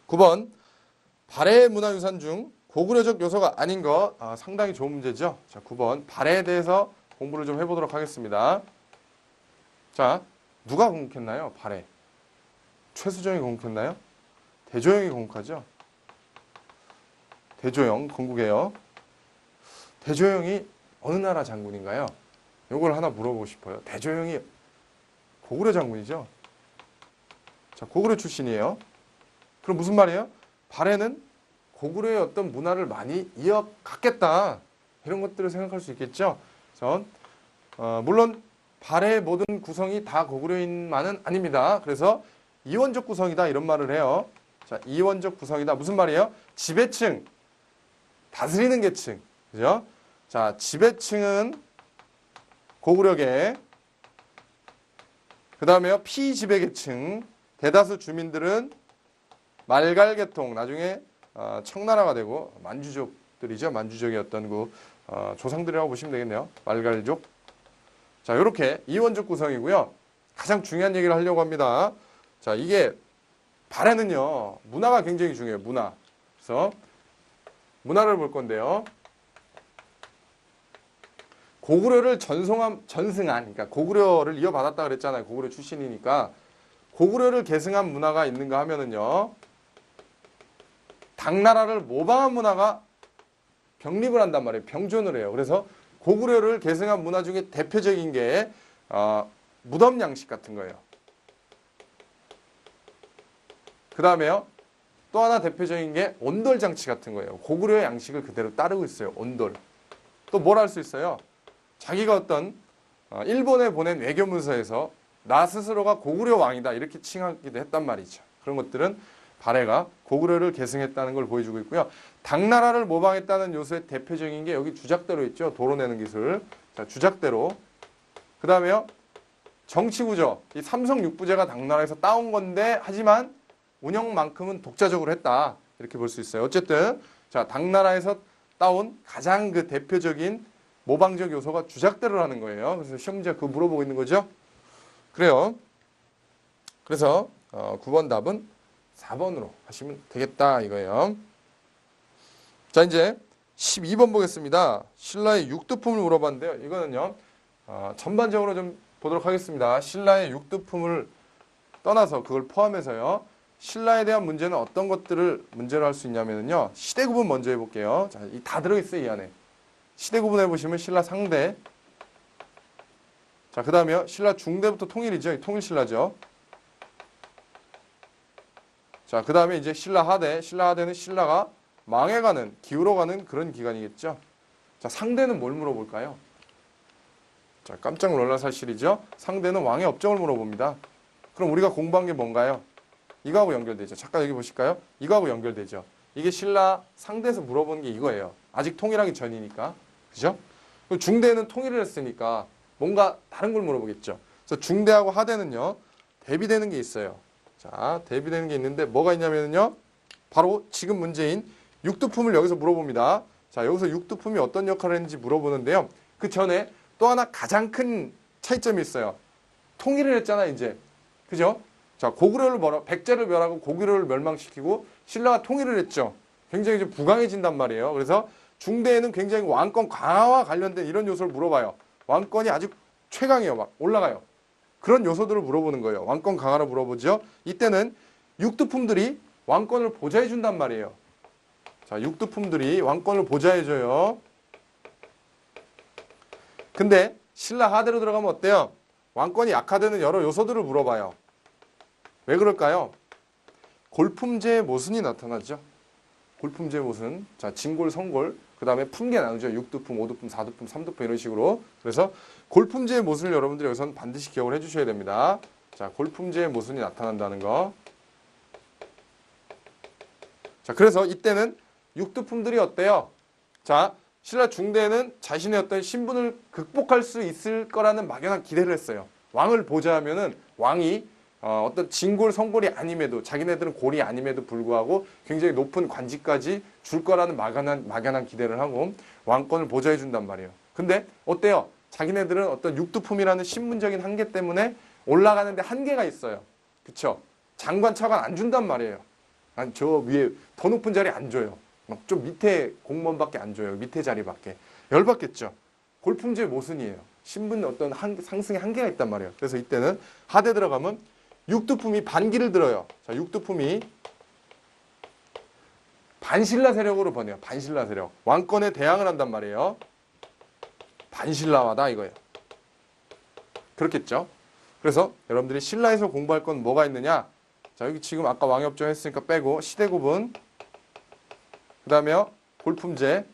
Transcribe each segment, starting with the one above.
9번 발해 문화유산 중 고구려적 요소가 아닌 것 상당히 좋은 문제죠. 자, 9번 발해에 대해서 공부를 좀 해보도록 하겠습니다. 자, 누가 공격했나요? 발해. 최수정이 공격했나요? 대조영이 공격하죠. 대조영 건국이에요. 대조영이 어느 나라 장군인가요? 이걸 하나 물어보고 싶어요. 대조영이 고구려 장군이죠. 자, 고구려 출신이에요. 그럼 무슨 말이에요? 발해는 고구려의 어떤 문화를 많이 이어갔겠다. 이런 것들을 생각할 수 있겠죠. 그래서 물론 발해의 모든 구성이 다 고구려인만은 아닙니다. 그래서 이원적 구성이다 이런 말을 해요. 자, 이원적 구성이다. 무슨 말이에요? 지배층, 다스리는 계층. 그죠? 자, 지배층은 고구려계. 그 다음에요. 피지배계층. 대다수 주민들은 말갈계통. 나중에 청나라가 되고 만주족들이죠. 만주족의 어떤 그 조상들이라고 보시면 되겠네요. 말갈족. 자, 이렇게 이원적 구성이고요. 가장 중요한 얘기를 하려고 합니다. 자, 이게 발해는요. 문화가 굉장히 중요해요. 문화. 그래서 문화를 볼 건데요. 고구려를 전승한, 그러니까 고구려를 이어받았다 그랬잖아요. 고구려 출신이니까. 고구려를 계승한 문화가 있는가 하면은요. 당나라를 모방한 문화가 병립을 한단 말이에요. 병존을 해요. 그래서 고구려를 계승한 문화 중에 대표적인 게 무덤 양식 같은 거예요. 그 다음에요. 또 하나 대표적인 게 온돌 장치 같은 거예요. 고구려의 양식을 그대로 따르고 있어요. 온돌. 또 뭘 할 수 있어요? 자기가 어떤 일본에 보낸 외교문서에서 나 스스로가 고구려 왕이다 이렇게 칭하기도 했단 말이죠. 그런 것들은 발해가 고구려를 계승했다는 걸 보여주고 있고요. 당나라를 모방했다는 요소의 대표적인 게 여기 주작대로 있죠. 도로 내는 기술. 자, 주작대로. 그 다음에요. 정치구조. 이 삼성 육부제가 당나라에서 따온 건데 하지만 운영만큼은 독자적으로 했다. 이렇게 볼 수 있어요. 어쨌든 자, 당나라에서 따온 가장 그 대표적인 모방적 요소가 주작대로라는 거예요. 그래서 시험 문제가 그거 물어보고 있는 거죠. 그래요. 그래서 9번 답은 4번으로 하시면 되겠다 이거예요. 자, 이제 12번 보겠습니다. 신라의 육두품을 물어봤는데요. 이거는요. 전반적으로 좀 보도록 하겠습니다. 신라의 육두품을 떠나서 그걸 포함해서요. 신라에 대한 문제는 어떤 것들을 문제로 할 수 있냐면요. 시대 구분 먼저 해볼게요. 자, 다 들어있어요, 이 안에. 시대 구분 해보시면 신라 상대. 자, 그 다음에요. 신라 중대부터 통일이죠. 이 통일신라죠. 자, 그 다음에 이제 신라 하대. 신라 하대는 신라가 망해가는, 기울어가는 그런 기간이겠죠. 자, 상대는 뭘 물어볼까요? 자, 깜짝 놀랄 사실이죠. 상대는 왕의 업적을 물어봅니다. 그럼 우리가 공부한 게 뭔가요? 이거하고 연결되죠. 잠깐 여기 보실까요? 이거하고 연결되죠. 이게 신라 상대에서 물어보는 게 이거예요. 아직 통일하기 전이니까. 그죠? 중대는 통일을 했으니까 뭔가 다른 걸 물어보겠죠. 그래서 중대하고 하대는요. 대비되는 게 있어요. 자, 대비되는 게 있는데 뭐가 있냐면요. 바로 지금 문제인 육두품을 여기서 물어봅니다. 자, 여기서 육두품이 어떤 역할을 했는지 물어보는데요. 그 전에 또 하나 가장 큰 차이점이 있어요. 통일을 했잖아, 이제. 그죠? 자, 고구려를 백제를 멸하고 고구려를 멸망시키고 신라가 통일을 했죠. 굉장히 좀 부강해진단 말이에요. 그래서 중대에는 굉장히 왕권 강화와 관련된 이런 요소를 물어봐요. 왕권이 아주 최강이에요. 막 올라가요. 그런 요소들을 물어보는 거예요. 왕권 강화를 물어보죠. 이때는 육두품들이 왕권을 보좌해 준단 말이에요. 자, 육두품들이 왕권을 보좌해 줘요. 근데 신라 하대로 들어가면 어때요? 왕권이 약화되는 여러 요소들을 물어봐요. 왜 그럴까요? 골품제의 모순이 나타나죠. 골품제의 모순. 자, 진골, 성골. 그 다음에 품계 나누죠. 6두품, 5두품, 4두품, 3두품 이런 식으로. 그래서 골품제의 모순을 여러분들이 여기서는 반드시 기억을 해주셔야 됩니다. 자, 골품제의 모순이 나타난다는 거. 자, 그래서 이때는 6두품들이 어때요? 자, 신라 중대는 자신의 어떤 신분을 극복할 수 있을 거라는 막연한 기대를 했어요. 왕을 보좌하면은 왕이 어떤 진골, 성골이 아님에도 자기네들은 골이 아님에도 불구하고 굉장히 높은 관직까지 줄 거라는 막연한 기대를 하고 왕권을 보좌해 준단 말이에요. 근데 어때요? 자기네들은 어떤 육두품이라는 신분적인 한계 때문에 올라가는데 한계가 있어요. 그쵸? 장관, 차관 안 준단 말이에요. 아니, 저 위에 더 높은 자리 안 줘요. 막 좀 밑에 공무원밖에 안 줘요. 밑에 자리밖에. 열받겠죠. 골품제의 모순이에요. 신분 어떤 상승의 한계가 있단 말이에요. 그래서 이때는 하대 들어가면 육두품이 반기를 들어요. 자, 육두품이 반신라 세력으로 번해요. 반신라 세력. 왕권에 대항을 한단 말이에요. 반신라화다 이거예요. 그렇겠죠. 그래서 여러분들이 신라에서 공부할 건 뭐가 있느냐. 자, 여기 지금 아까 왕엽정 했으니까 빼고 시대구분, 그 다음에 골품제.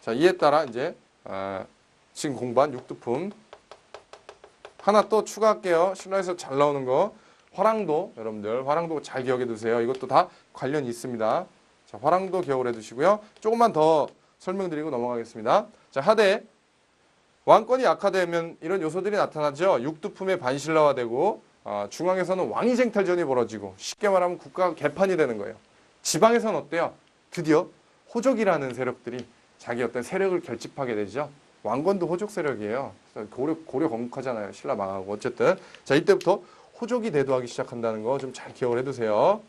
자, 이에 따라 이제 지금 공부한 육두품 하나 또 추가할게요. 신라에서 잘 나오는 거 화랑도. 여러분들 화랑도 잘 기억해 두세요. 이것도 다 관련이 있습니다. 자, 화랑도 기억을 해 두시고요. 조금만 더 설명드리고 넘어가겠습니다. 자, 하대. 왕권이 약화되면 이런 요소들이 나타나죠. 육두품의 반신라화되고 중앙에서는 왕위쟁탈전이 벌어지고 쉽게 말하면 국가가 개판이 되는 거예요. 지방에서는 어때요? 드디어 호족이라는 세력들이 자기 어떤 세력을 결집하게 되죠. 왕건도 호족 세력이에요. 고려 건국하잖아요. 신라 망하고. 어쨌든 자, 이때부터 호족이 대두하기 시작한다는 거 좀 잘 기억을 해두세요.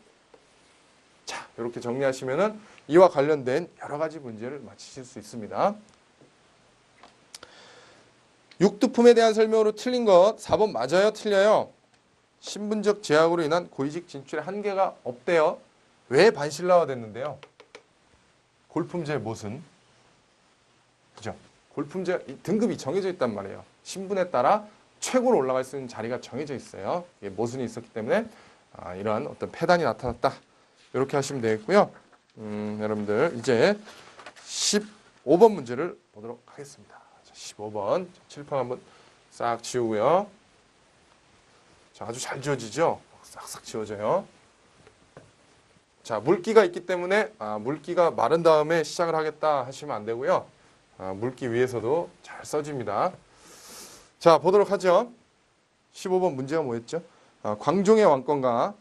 자, 이렇게 정리하시면은 이와 관련된 여러 가지 문제를 맞히실 수 있습니다. 육두품에 대한 설명으로 틀린 것 4번 맞아요? 틀려요? 신분적 제약으로 인한 고위직 진출에 한계가 없대요. 왜 반신라화 됐는데요? 골품제의 모순. 그죠? 골품제 등급이 정해져 있단 말이에요. 신분에 따라 최고로 올라갈 수 있는 자리가 정해져 있어요. 이게 모순이 있었기 때문에 이러한 어떤 폐단이 나타났다. 이렇게 하시면 되겠고요. 여러분들 이제 15번 문제를 보도록 하겠습니다. 자, 15번 칠판 한번 싹 지우고요. 자, 아주 잘 지워지죠? 싹싹 지워져요. 자, 물기가 있기 때문에 물기가 마른 다음에 시작을 하겠다 하시면 안 되고요. 물기 위에서도 잘 써집니다. 자, 보도록 하죠. 15번 문제가 뭐였죠? 광종의 왕권 강화.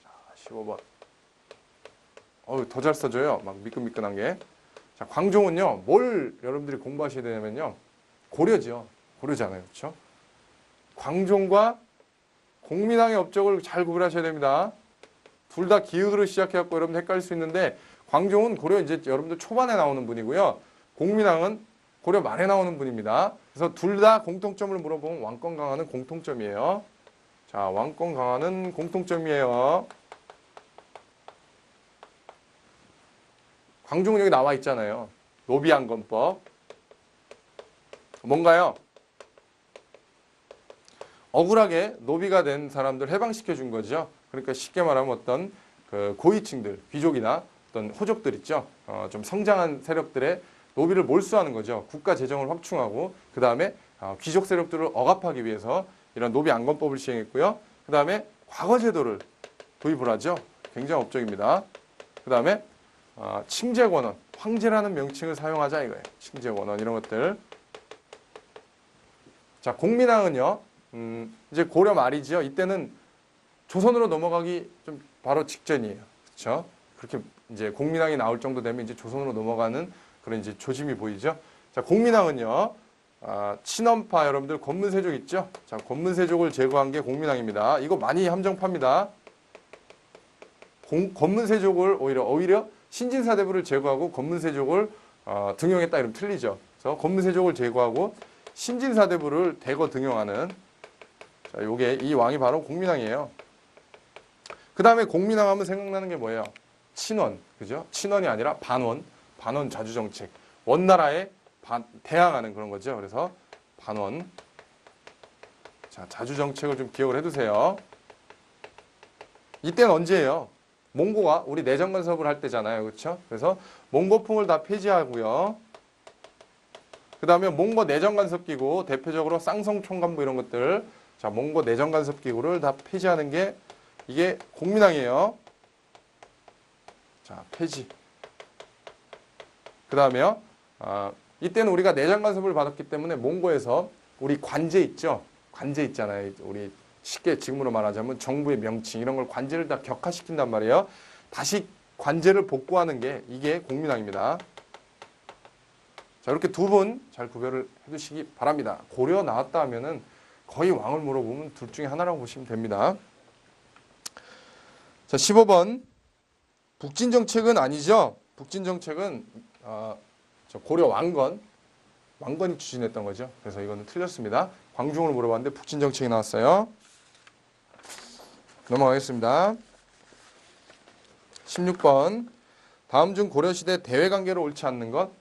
자, 15번. 더 잘 써져요. 막 미끈미끈한 게. 자, 광종은요, 뭘 여러분들이 공부하셔야 되냐면요. 고려죠. 고려잖아요. 그렇죠? 광종과 공민왕의 업적을 잘 구별하셔야 됩니다. 둘 다 기읒으로 시작해갖고 여러분들 헷갈릴 수 있는데, 광종은 고려 이제 여러분들 초반에 나오는 분이고요. 공민왕은 고려 말에 나오는 분입니다. 그래서 둘 다 공통점을 물어보면 왕권 강화는 공통점이에요. 자, 왕권 강화는 공통점이에요. 광종은 여기 나와 있잖아요. 노비안건법. 뭔가요? 억울하게 노비가 된 사람들 해방시켜 준 거죠. 그러니까 쉽게 말하면 어떤 그 고위층들, 귀족이나 어떤 호족들 있죠. 좀 성장한 세력들의 노비를 몰수하는 거죠. 국가 재정을 확충하고 그 다음에 귀족 세력들을 억압하기 위해서 이런 노비 안건법을 시행했고요. 그 다음에 과거제도를 도입을 하죠. 굉장한 업적입니다. 그 다음에 칭제권원, 황제라는 명칭을 사용하자 이거예요. 칭제권원 이런 것들. 자, 공민왕은요. 이제 고려 말이죠. 이때는 조선으로 넘어가기 좀 바로 직전이에요. 그렇죠? 그렇게 이제 공민왕이 나올 정도 되면 이제 조선으로 넘어가는 그런 이제 조짐이 보이죠. 자, 공민왕은요. 친원파 여러분들 권문세족 있죠? 자, 권문세족을 제거한 게 공민왕입니다. 이거 많이 함정파입니다. 권문세족을 오히려 신진사대부를 제거하고 권문세족을 등용했다 이러면 틀리죠. 그래서 권문세족을 제거하고 신진사대부를 대거 등용하는 자, 요게 이 왕이 바로 공민왕이에요. 그 다음에 공민왕 하면 생각나는 게 뭐예요? 친원, 그죠? 친원이 아니라 반원, 반원 자주정책. 원나라에 대항하는 그런 거죠. 그래서 반원. 자, 자주정책을 좀 기억을 해두세요. 이때는 언제예요? 몽고가 우리 내정간섭을 할 때잖아요. 그렇죠? 그래서 몽고풍을 다 폐지하고요. 그 다음에 몽고 내정간섭기구, 대표적으로 쌍성총관부 이런 것들. 자, 몽고 내정간섭기구를 다 폐지하는 게 이게 공민왕이에요. 자, 폐지. 그 다음에요. 이때는 우리가 내정간섭을 받았기 때문에 몽고에서 우리 관제 있죠? 관제 있잖아요. 우리 쉽게 지금으로 말하자면 정부의 명칭 이런 걸 관제를 다 격화시킨단 말이에요. 다시 관제를 복구하는 게 이게 공민왕입니다. 자, 이렇게 두 분 잘 구별을 해두시기 바랍니다. 고려 나왔다 하면은 거의 왕을 물어보면 둘 중에 하나라고 보시면 됩니다. 자, 15번. 북진 정책은 아니죠. 북진 정책은 저 고려 왕건이 추진했던 거죠. 그래서 이거는 틀렸습니다. 광중으로 물어봤는데 북진 정책이 나왔어요. 넘어가겠습니다. 16번. 다음 중 고려시대 대외관계로 옳지 않는 것.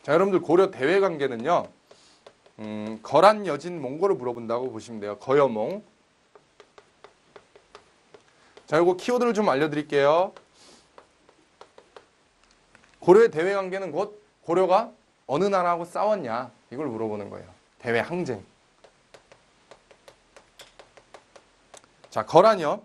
자, 여러분들 고려 대외관계는요. 거란, 여진, 몽고를 물어본다고 보시면 돼요. 거여몽. 자, 요거 키워드를 좀 알려드릴게요. 고려의 대외관계는 곧 고려가 어느 나라하고 싸웠냐 이걸 물어보는 거예요. 대외 항쟁. 자, 거란이요.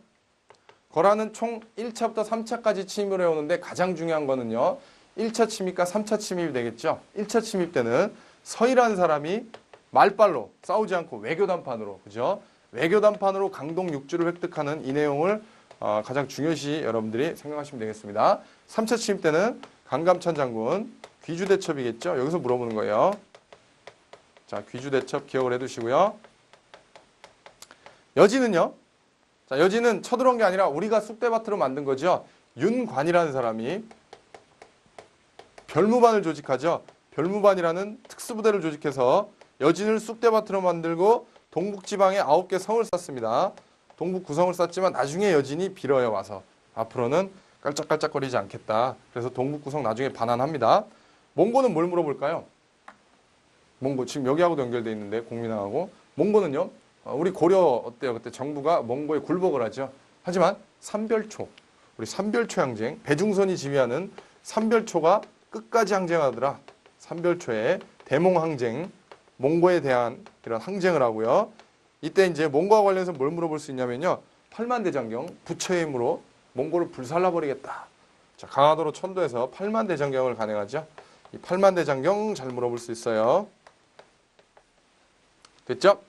거란은 총 1차부터 3차까지 침입을 해오는데 가장 중요한 거는요. 1차 침입과 3차 침입이 되겠죠. 1차 침입 때는 서희라는 사람이 말발로 싸우지 않고 외교담판으로, 그죠? 외교담판으로 강동 6주를 획득하는 이 내용을 가장 중요시 여러분들이 생각하시면 되겠습니다. 3차 침입 때는 강감찬 장군 귀주대첩이겠죠. 여기서 물어보는 거예요. 자, 귀주대첩 기억을 해두시고요. 여진은요. 자, 여진은 쳐들어온 게 아니라 우리가 쑥대밭으로 만든 거죠. 윤관이라는 사람이 별무반을 조직하죠. 별무반이라는 특수부대를 조직해서 여진을 쑥대밭으로 만들고 동북지방에 9개 성을 쌓습니다. 동북 구성을 쌓지만 나중에 여진이 빌어요. 와서 앞으로는 깔짝깔짝거리지 않겠다. 그래서 동북 구성 나중에 반환합니다. 몽고는 뭘 물어볼까요? 몽고 지금 여기하고도 연결돼 있는데 공민왕하고. 몽고는요. 우리 고려 어때요? 그때 정부가 몽고에 굴복을 하죠. 하지만 삼별초, 우리 삼별초 항쟁, 배중선이 지휘하는 삼별초가 끝까지 항쟁하더라. 삼별초에 대몽 항쟁, 몽고에 대한 이런 항쟁을 하고요. 이때 이제 몽고와 관련해서 뭘 물어볼 수 있냐면요. 팔만대장경 부처의 힘으로 몽고를 불살라버리겠다. 자, 강화도로 천도에서 팔만대장경을 간행하죠. 이 팔만대장경 잘 물어볼 수 있어요. 됐죠?